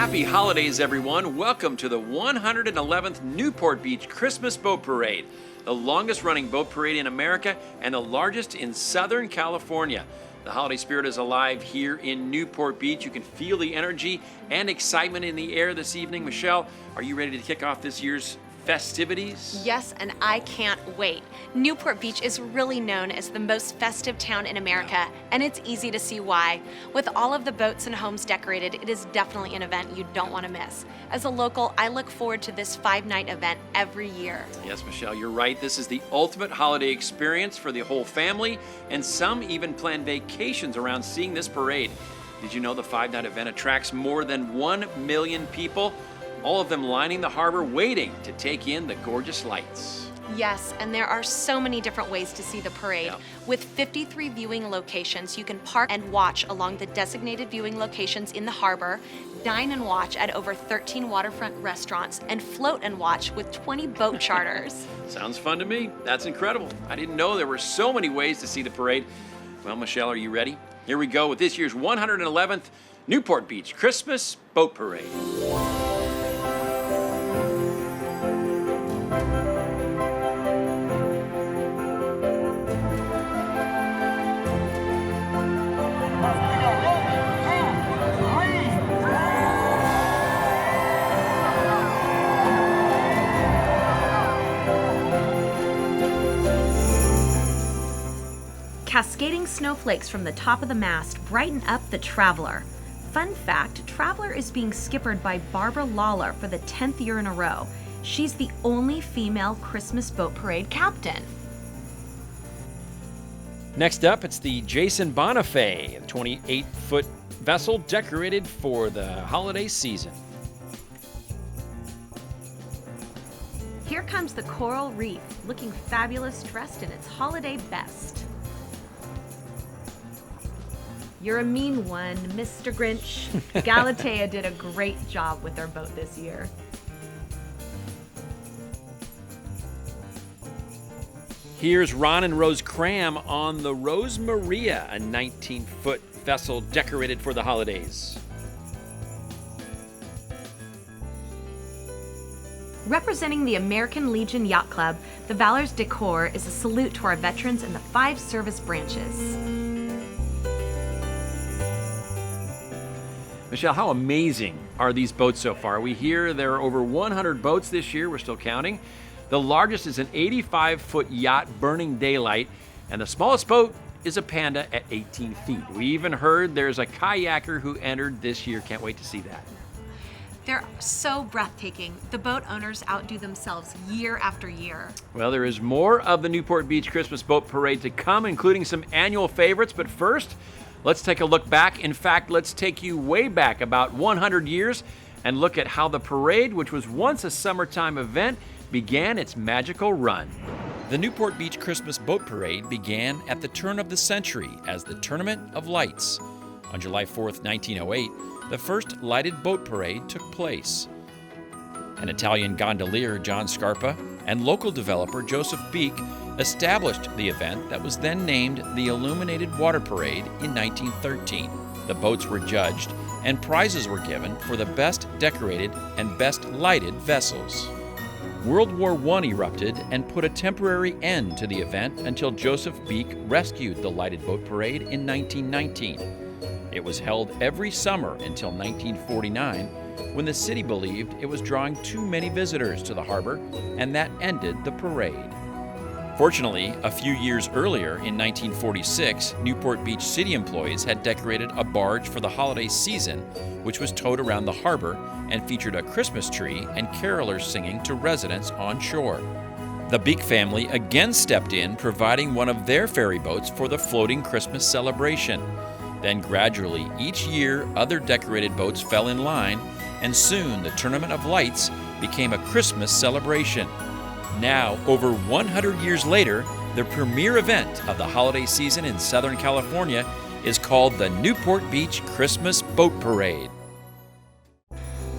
Happy holidays, everyone. Welcome to the 111th Newport Beach Christmas Boat Parade, the longest running boat parade in America and the largest in Southern California. The holiday spirit is alive here in Newport Beach. You can feel the energy and excitement in the air this evening. Michelle, are you ready to kick off this year's festivities? Yes, and I can't wait. Newport Beach is really known as the most festive town in America, and it's easy to see why. With all of the boats and homes decorated, it is definitely an event you don't want to miss. As a local, I look forward to this 5-night event every year. Yes, Michelle, you're right. This is the ultimate holiday experience for the whole family, and some even plan vacations around seeing this parade. Did you know the 5-night event attracts more than 1 million people? All of them lining the harbor waiting to take in the gorgeous lights. Yes, and there are so many different ways to see the parade. Yeah. With 53 viewing locations, you can park and watch along the designated viewing locations in the harbor, dine and watch at over 13 waterfront restaurants, and float and watch with 20 boat charters. Sounds fun to me. That's incredible. I didn't know there were so many ways to see the parade. Well, Michelle, are you ready? Here we go with this year's 111th Newport Beach Christmas Boat Parade. Cascading snowflakes from the top of the mast brighten up the Traveler. Fun fact, Traveler is being skippered by Barbara Lawler for the 10th year in a row. She's the only female Christmas boat parade captain. Next up, it's the Jason Bonifay, a 28-foot vessel decorated for the holiday season. Here comes the Coral Reef, looking fabulous dressed in its holiday best. You're a mean one, Mr. Grinch. Galatea did a great job with their boat this year. Here's Ron and Rose Cram on the Rose Maria, a 19-foot vessel decorated for the holidays. Representing the American Legion Yacht Club, the Valor's decor is a salute to our veterans in the 5 service branches. Michelle, how amazing are these boats so far? We hear there are over 100 boats this year. We're still counting. The largest is an 85-foot yacht, Burning Daylight, and the smallest boat is a Panda at 18 feet. We even heard there's a kayaker who entered this year. Can't wait to see that. They're so breathtaking. The boat owners outdo themselves year after year. Well, there is more of the Newport Beach Christmas Boat Parade to come, including some annual favorites. But first, let's take a look back. In fact, let's take you way back about 100 years and look at how the parade, which was once a summertime event, began its magical run. The Newport Beach Christmas Boat Parade began at the turn of the century as the Tournament of Lights. On July 4th, 1908, the first lighted boat parade took place. An Italian gondolier, John Scarpa, and local developer Joseph Beek established the event that was then named the Illuminated Water Parade in 1913. The boats were judged, and prizes were given for the best decorated and best lighted vessels. World War I erupted and put a temporary end to the event until Joseph Beek rescued the lighted boat parade in 1919. It was held every summer until 1949, when the city believed it was drawing too many visitors to the harbor, and that ended the parade. Fortunately, a few years earlier, in 1946, Newport Beach city employees had decorated a barge for the holiday season, which was towed around the harbor and featured a Christmas tree and carolers singing to residents on shore. The Beek family again stepped in, providing one of their ferry boats for the floating Christmas celebration. Then gradually, each year, other decorated boats fell in line, and soon the Tournament of Lights became a Christmas celebration. Now, over 100 years later, the premier event of the holiday season in Southern California is called the Newport Beach Christmas Boat Parade.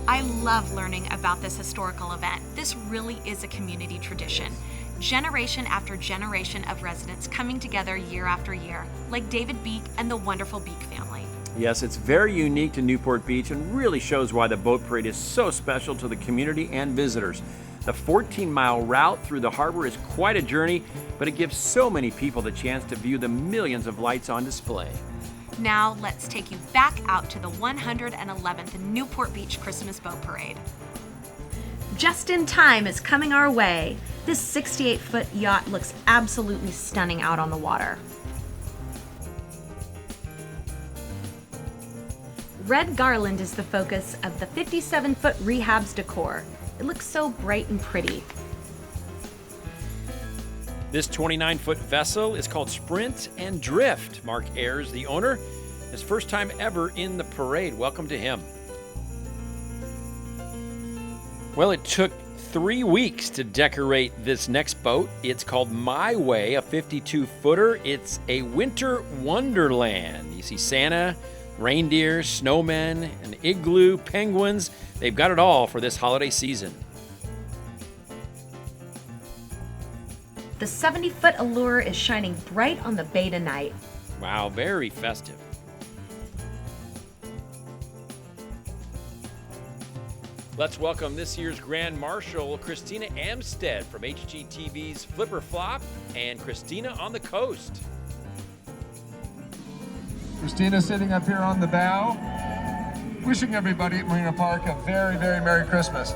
I love learning about this historical event. This really is a community tradition. Generation after generation of residents coming together year after year, like David Beek and the wonderful Beek family. Yes, it's very unique to Newport Beach and really shows why the boat parade is so special to the community and visitors. The 14-mile route through the harbor is quite a journey, but it gives so many people the chance to view the millions of lights on display. Now let's take you back out to the 111th Newport Beach Christmas Boat Parade. Just in Time is coming our way. This 68-foot yacht looks absolutely stunning out on the water. Red garland is the focus of the 57-foot Rehab's decor. It looks so bright and pretty. This 29-foot vessel is called Sprint and Drift. Mark Ayers, the owner, his first time ever in the parade. Welcome to him. Well, it took 3 weeks to decorate this next boat. It's called My Way, a 52-footer. It's a winter wonderland. You see Santa, reindeer, snowmen, an igloo, penguins. They've got it all for this holiday season. The 70-foot Allure is shining bright on the bay tonight. Wow, very festive. Let's welcome this year's Grand Marshal, Christina Amstead from HGTV's Flipper Flop and Christina on the Coast. Christina sitting up here on the bow, wishing everybody at Marina Park a very, very Merry Christmas.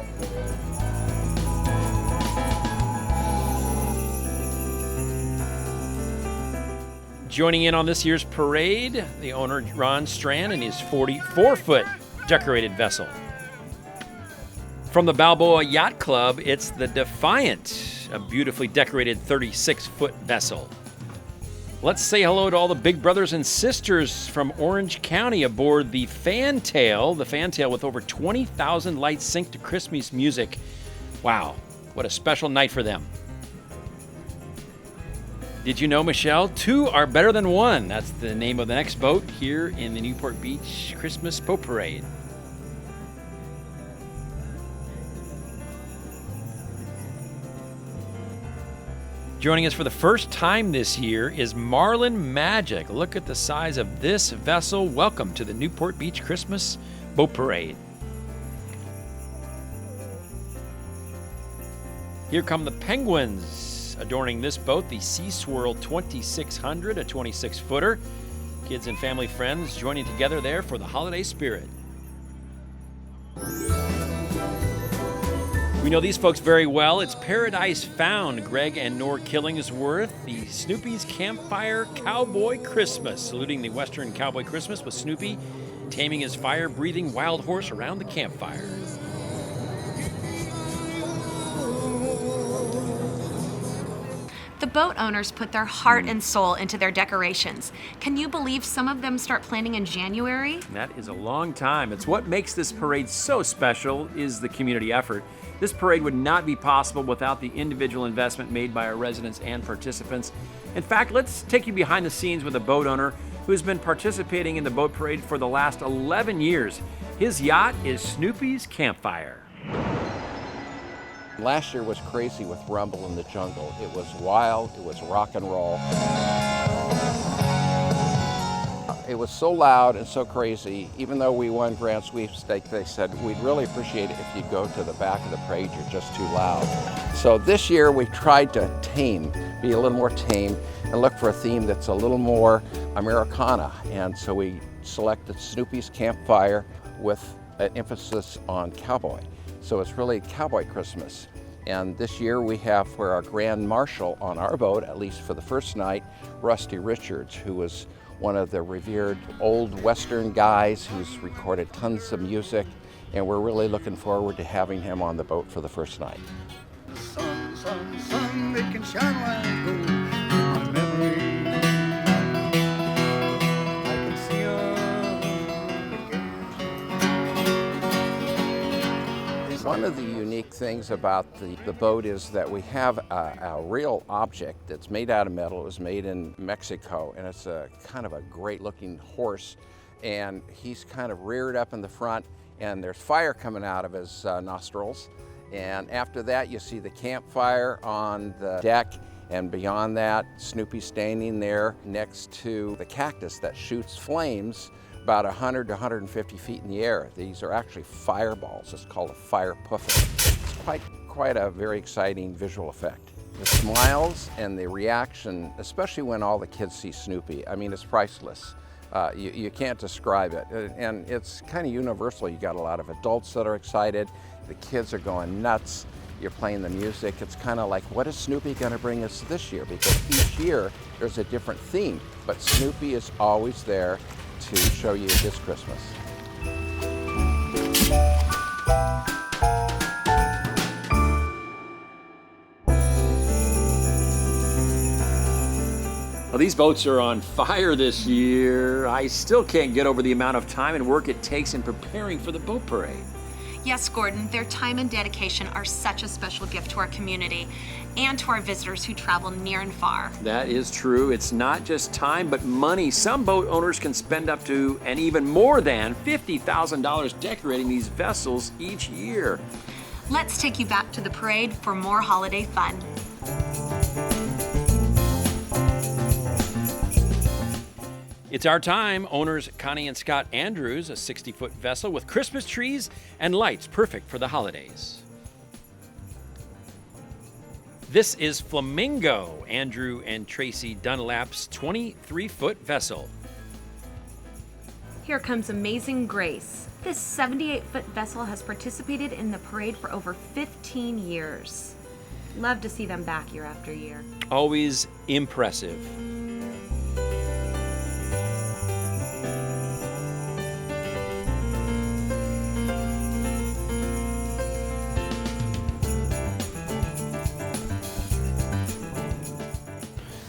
Joining in on this year's parade, the owner, Ron Strand, and his 44-foot decorated vessel. From the Balboa Yacht Club, it's the Defiant, a beautifully decorated 36-foot vessel. Let's say hello to all the big brothers and sisters from Orange County aboard the Fantail with over 20,000 lights synced to Christmas music. Wow, what a special night for them. Did you know, Michelle, 2 are better than 1? That's the name of the next boat here in the Newport Beach Christmas Boat Parade. Joining us for the first time this year is Marlin Magic. Look at the size of this vessel. Welcome to the Newport Beach Christmas Boat Parade. Here come the penguins adorning this boat, the Sea Swirl 2600, a 26-footer. Kids and family friends joining together there for the holiday spirit. We know these folks very well. It's Paradise Found, Greg and Nor Killingsworth, the Snoopy's Campfire Cowboy Christmas, saluting the Western Cowboy Christmas with Snoopy taming his fire-breathing wild horse around the campfire. The boat owners put their heart and soul into their decorations. Can you believe some of them start planning in January? That is a long time. It's what makes this parade so special is the community effort. This parade would not be possible without the individual investment made by our residents and participants. In fact, let's take you behind the scenes with a boat owner who has been participating in the boat parade for the last 11 years. His yacht is Snoopy's Campfire. Last year was crazy with Rumble in the Jungle. It was wild, it was rock and roll. It was so loud and so crazy, even though we won Grand Sweepstakes, they said, we'd really appreciate it if you'd go to the back of the parade, you're just too loud. So this year we tried to be a little more tame, and look for a theme that's a little more Americana. And so we selected Snoopy's Campfire with an emphasis on cowboy. So it's really Cowboy Christmas. And this year we have for our Grand Marshal on our boat, at least for the first night, Rusty Richards, who was one of the revered old Western guys who's recorded tons of music, and we're really looking forward to having him on the boat for the first night. Sun, sun, sun, they can shine like gold in my memory. I can see 'em. One of the unique things about the boat is that we have a real object that's made out of metal. It was made in Mexico, and it's a kind of a great looking horse, and he's kind of reared up in the front, and there's fire coming out of his nostrils. And after that, you see the campfire on the deck, and beyond that, Snoopy standing there next to the cactus that shoots flames about 100 to 150 feet in the air. These are actually fireballs. It's called a fire puffin. It's quite a very exciting visual effect. The smiles and the reaction, especially when all the kids see Snoopy, I mean, it's priceless. You can't describe it. And it's kind of universal. You got a lot of adults that are excited. The kids are going nuts. You're playing the music. It's kind of like, what is Snoopy going to bring us this year? Because each year there's a different theme, but Snoopy is always there to show you this Christmas. Well, these boats are on fire this year. I still can't get over the amount of time and work it takes in preparing for the boat parade. Yes, Gordon, their time and dedication are such a special gift to our community and to our visitors who travel near and far. That is true. It's not just time, but money. Some boat owners can spend up to, and even more than, $50,000 decorating these vessels each year. Let's take you back to the parade for more holiday fun. It's our time. Owners Connie and Scott Andrews, a 60-foot vessel with Christmas trees and lights, perfect for the holidays. This is Flamingo, Andrew and Tracy Dunlap's 23-foot vessel. Here comes Amazing Grace. This 78-foot vessel has participated in the parade for over 15 years. Love to see them back year after year. Always impressive.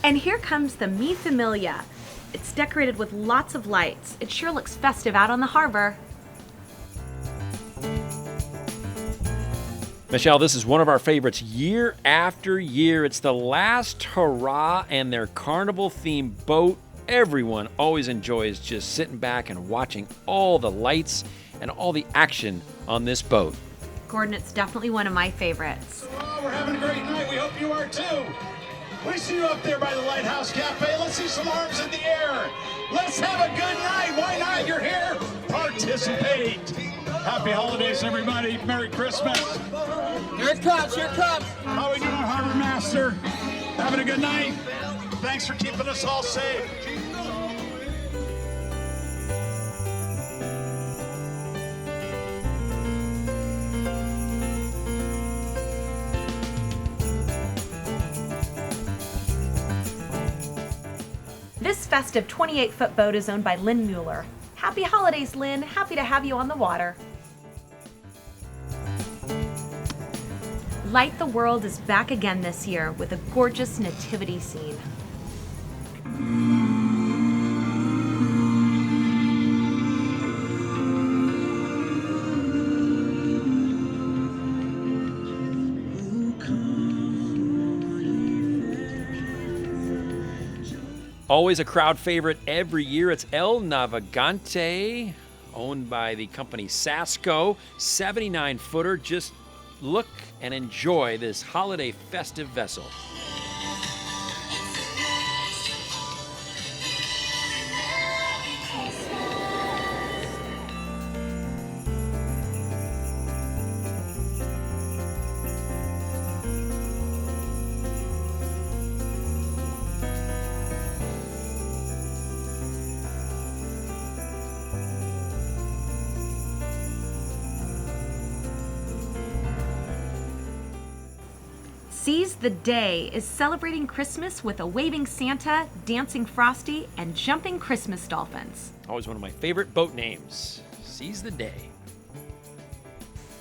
And here comes the Mi Familia. It's decorated with lots of lights. It sure looks festive out on the harbor. Michelle, this is one of our favorites year after year. It's the last hurrah and their carnival-themed boat. Everyone always enjoys just sitting back and watching all the lights and all the action on this boat. Gordon, it's definitely one of my favorites. Oh, we're having a great night. We hope you are too. We see you up there by the Lighthouse Cafe. Let's see some arms in the air. Let's have a good night. Why not? You're here. Participate. Happy holidays, everybody. Merry Christmas. Here it comes, here it comes. How are we doing, Harbor Master? Having a good night? Thanks for keeping us all safe. This festive 28-foot boat is owned by Lynn Mueller. Happy holidays, Lynn. Happy to have you on the water. Light the World is back again this year with a gorgeous nativity scene. Always a crowd favorite every year. It's El Navigante, owned by the company Sasco. 79-footer. Just look and enjoy this holiday festive vessel. Seize the Day is celebrating Christmas with a waving Santa, dancing Frosty, and jumping Christmas dolphins. Always one of my favorite boat names. Seize the Day.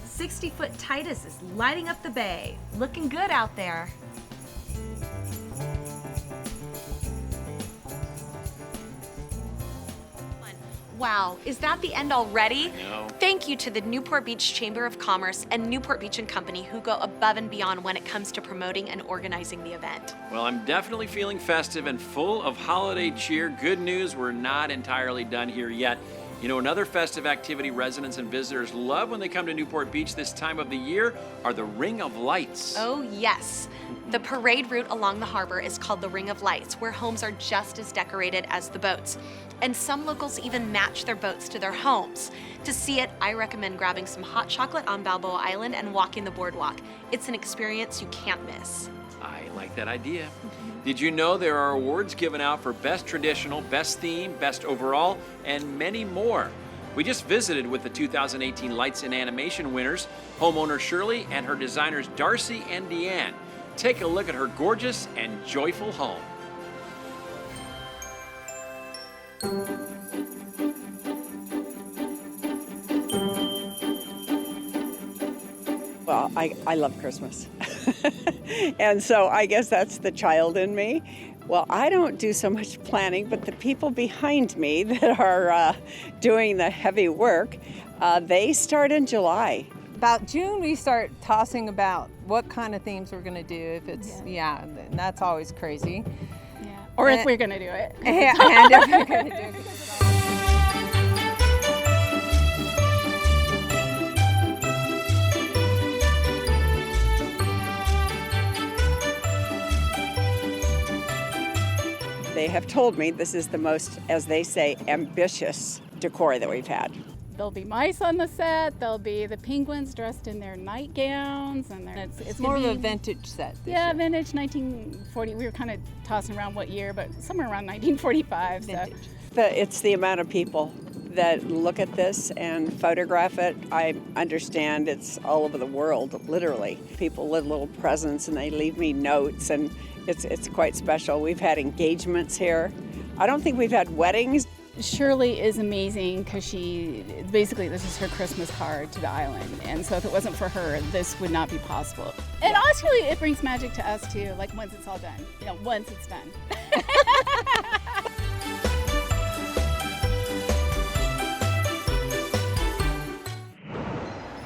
60-foot Titus is lighting up the bay. Looking good out there. Wow, is that the end already? No. Thank you to the Newport Beach Chamber of Commerce and Newport Beach & Company who go above and beyond when it comes to promoting and organizing the event. Well, I'm definitely feeling festive and full of holiday cheer. Good news, we're not entirely done here yet. You know, another festive activity residents and visitors love when they come to Newport Beach this time of the year are the Ring of Lights. Oh, yes. The parade route along the harbor is called the Ring of Lights, where homes are just as decorated as the boats. And some locals even match their boats to their homes. To see it, I recommend grabbing some hot chocolate on Balboa Island and walking the boardwalk. It's an experience you can't miss. I like that idea. Did you know there are awards given out for Best Traditional, Best Theme, Best Overall, and many more? We just visited with the 2018 Lights and Animation winners, homeowner Shirley and her designers Darcy and Deanne. Take a look at her gorgeous and joyful home. Well, I love Christmas. And so I guess that's the child in me. Well, I don't do so much planning, but the people behind me that are doing the heavy work, they start in July. About June, we start tossing about what kind of themes we're going to do. If it's, and that's always crazy. Yeah. Or if we're going to do it. And if we're going to do it. They have told me this is the most, as they say, ambitious decor that we've had. There'll be mice on the set. There'll be the penguins dressed in their nightgowns, and It's more of a vintage set. Yeah, vintage 1940. We were kind of tossing around what year, but somewhere around 1945. Vintage. So. It's the amount of people that look at this and photograph it. I understand it's all over the world, literally. People leave little presents and they leave me notes, and it's quite special. We've had engagements here. I don't think we've had weddings. Shirley is amazing because basically this is her Christmas card to the island, and so if it wasn't for her, this would not be possible. And actually, it brings magic to us too. Like once it's all done, once it's done.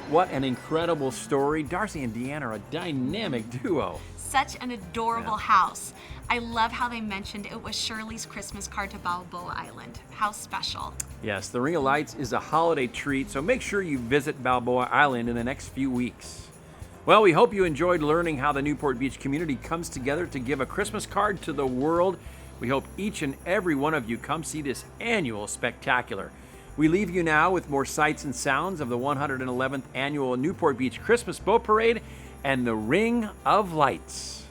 What an incredible story. Darcy and Deanne are a dynamic duo. Such an adorable house. I love how they mentioned it was Shirley's Christmas card to Balboa Island. How special. Yes, the Ring of Lights is a holiday treat, so make sure you visit Balboa Island in the next few weeks. Well, we hope you enjoyed learning how the Newport Beach community comes together to give a Christmas card to the world. We hope each and every one of you come see this annual spectacular. We leave you now with more sights and sounds of the 111th Annual Newport Beach Christmas Boat Parade and the Ring of Lights.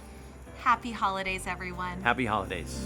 Happy holidays, everyone. Happy holidays.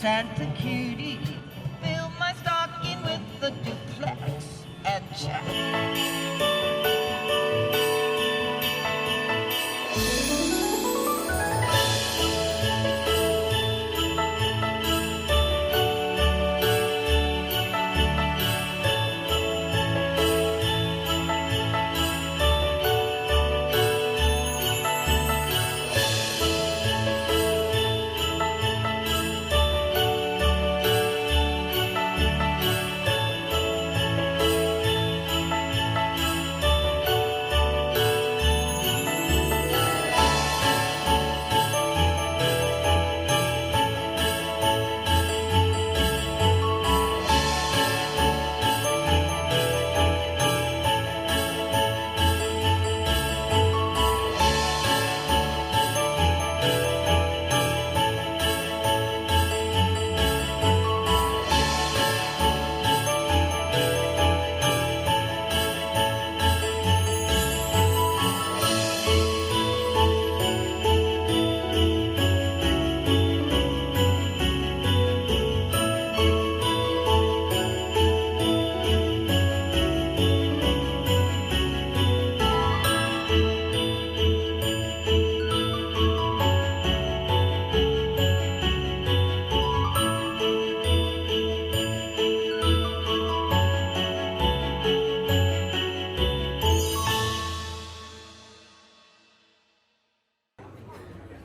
Santa cutie, fill my stocking with the duplex and check.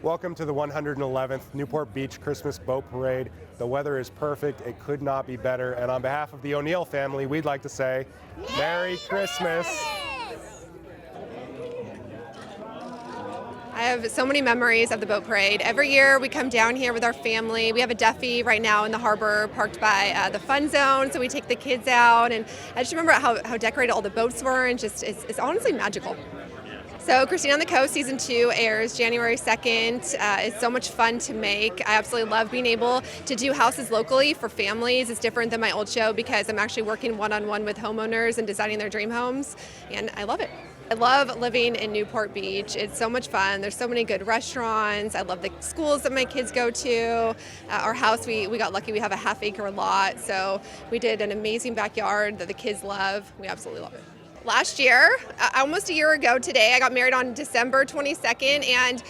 Welcome to the 111th Newport Beach Christmas Boat Parade. The weather is perfect. It could not be better. And on behalf of the O'Neill family, we'd like to say Merry Christmas. I have so many memories of the boat parade. Every year we come down here with our family. We have a Duffy right now in the harbor parked by the fun zone, so we take the kids out. And I just remember how decorated all the boats were, and just it's honestly magical. So Christine on the Coast Season 2 airs January 2nd. It's so much fun to make. I absolutely love being able to do houses locally for families. It's different than my old show because I'm actually working one-on-one with homeowners and designing their dream homes, and I love it. I love living in Newport Beach. It's so much fun. There's so many good restaurants. I love the schools that my kids go to. Our house, we got lucky. We have a half-acre lot, so we did an amazing backyard that the kids love. We absolutely love it. Last year, almost a year ago today, I got married on December 22nd, and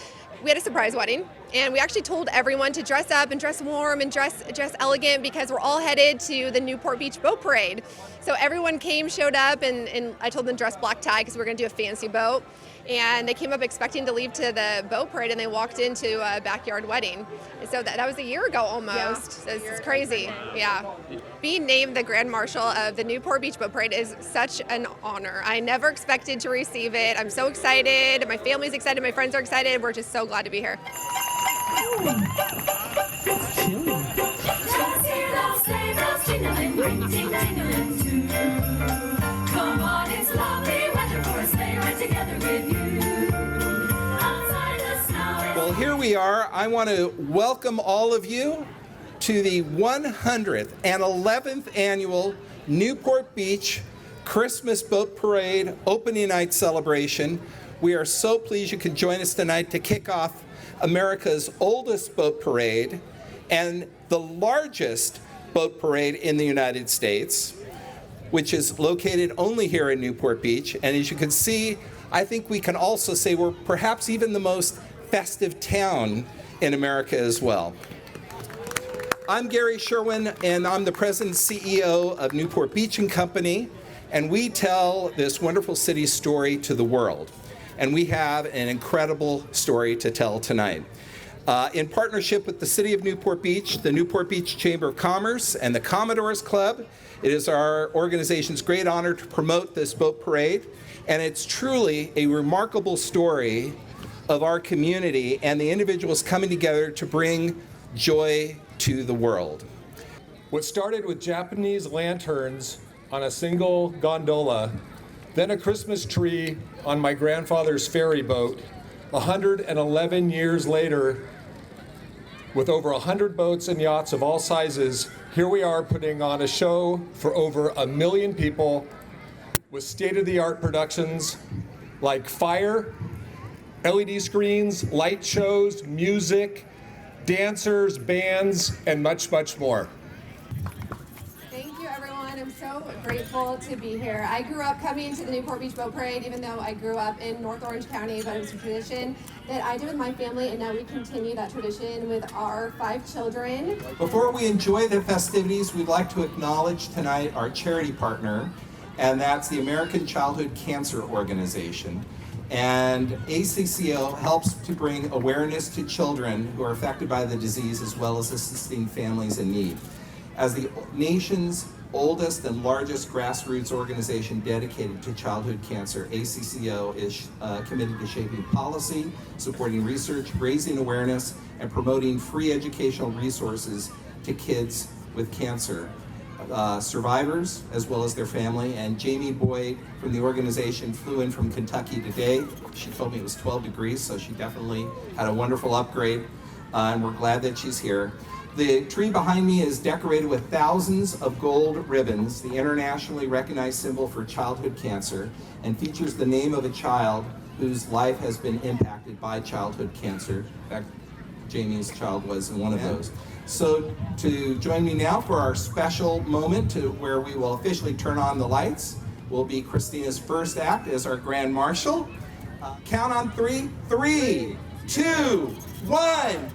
we had a surprise wedding. And we actually told everyone to dress up and dress warm and dress elegant because we're all headed to the Newport Beach Boat Parade. So everyone came, showed up, and I told them to dress black tie because we're going to do a fancy boat. And they came up expecting to leave to the boat parade, and they walked into a backyard wedding. And so that was a year ago almost. Yeah. So it's crazy. Yeah. Being named the Grand Marshal of the Newport Beach Boat Parade is such an honor. I never expected to receive it. I'm so excited. My family's excited. My friends are excited. We're just so glad to be here. Come on, it's lovely weather for a sleigh ride together with you. Outside the snow. Well, here we are. I want to welcome all of you to the 111th Annual Newport Beach Christmas Boat Parade Opening Night Celebration. We are so pleased you can join us tonight to kick off America's oldest boat parade and the largest boat parade in the United States, which is located only here in Newport Beach. And as you can see, I think we can also say we're perhaps even the most festive town in America as well. I'm Gary Sherwin, and I'm the President and CEO of Newport Beach and Company, and we tell this wonderful city's story to the world. And we have an incredible story to tell tonight. In partnership with the City of Newport Beach, the Newport Beach Chamber of Commerce, and the Commodores Club, it is our organization's great honor to promote this boat parade. And it's truly a remarkable story of our community and the individuals coming together to bring joy to the world. What started with Japanese lanterns on a single gondola, then a Christmas tree on my grandfather's ferry boat, 111 years later, with over 100 boats and yachts of all sizes, here we are putting on a show for over 1 million people with state-of-the-art productions like fire, LED screens, light shows, music, dancers, bands, and much, much more. Thank you, everyone. I'm so grateful to be here. I grew up coming to the Newport Beach Boat Parade, even though I grew up in North Orange County, but it was a tradition that I did with my family, and now we continue that tradition with our 5 children. Before we enjoy the festivities, we'd like to acknowledge tonight our charity partner, and that's the American Childhood Cancer Organization. And ACCO helps to bring awareness to children who are affected by the disease, as well as assisting families in need. As the nation's oldest and largest grassroots organization dedicated to childhood cancer, ACCO is committed to shaping policy, supporting research, raising awareness, and promoting free educational resources to kids with cancer. Survivors, as well as their family. And Jamie Boyd from the organization flew in from Kentucky today. She told me it was 12 degrees, so she definitely had a wonderful upgrade, and we're glad that she's here. The tree behind me is decorated with thousands of gold ribbons, the internationally recognized symbol for childhood cancer, and features the name of a child whose life has been impacted by childhood cancer. In fact, Jamie's child was one of those. So to join me now for our special moment where we will officially turn on the lights will be Christina's first act as our Grand Marshal. Count on 3, 3, 2, 1.